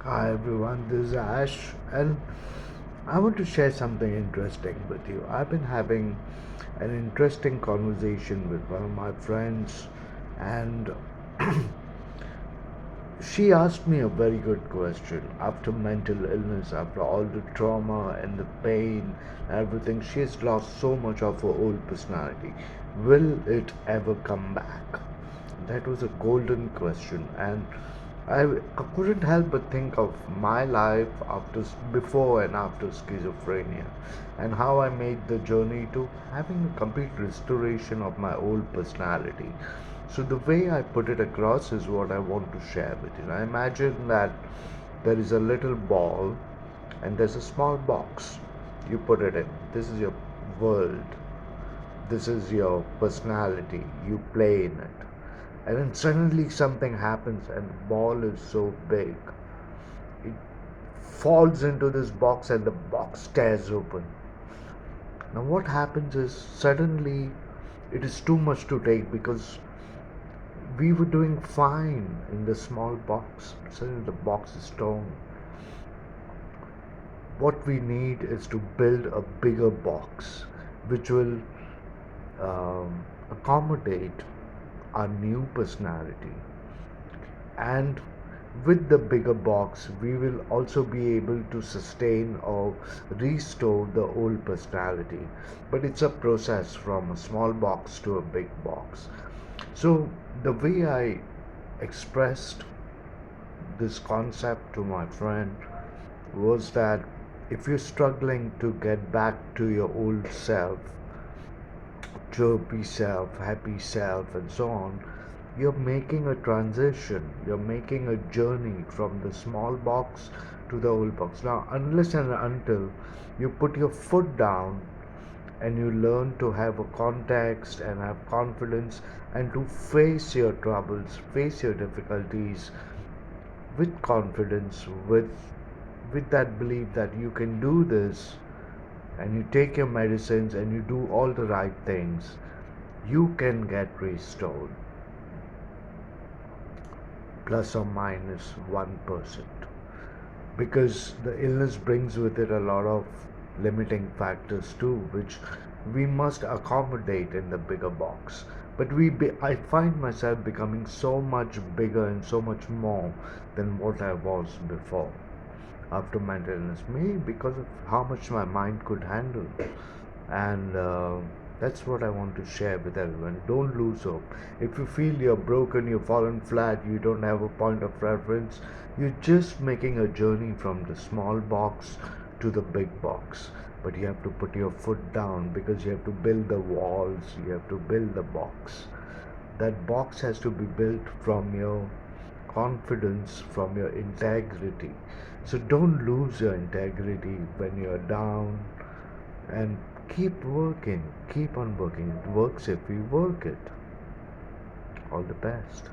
Hi everyone, this is Ash, and I want to share something interesting with you. I've been having an interesting conversation with one of my friends, and she asked me a very good question. After mental illness, after all the trauma and the pain, everything, she has lost so much of her old personality. Will it ever come back? That was a golden question, and I couldn't help but think of my life before and after schizophrenia, and how I made the journey to having a complete restoration of my old personality. So the way I put it across is what I want to share with you. Now imagine that there is a little ball and there's a small box. You put it in. This is your world. This is your personality. You play in it. And then suddenly something happens and the ball is so big. It falls into this box and the box tears open. Now what happens is suddenly it is too much to take because we were doing fine in the small box. Suddenly the box is torn. What we need is to build a bigger box which will accommodate our new personality. And with the bigger box, we will also be able to sustain or restore the old personality. But it's a process from a small box to a big box. So, the way I expressed this concept to my friend was that if you're struggling to get back to your old self, chirpy self, happy self, and so on, you're making a transition. You're making a journey from the small box to the old box. Now, unless and until you put your foot down and you learn to have a context and have confidence and to face your troubles, face your difficulties with confidence, with that belief that you can do this, and you take your medicines and you do all the right things, you can get restored plus or minus 1%, because the illness brings with it a lot of limiting factors too, which we must accommodate in the bigger box. But I find myself becoming so much bigger and so much more than what I was before after mental illness, maybe because of how much my mind could handle. And that's what I want to share with everyone. Don't lose hope. If you feel you're broken, you've fallen flat, you don't have a point of reference, you're just making a journey from the small box to the big box. But you have to put your foot down because you have to build the walls, you have to build the box. That box has to be built from your confidence, from your integrity. So don't lose your integrity when you're down, and keep working, keep on working. It works if we work it. All the best.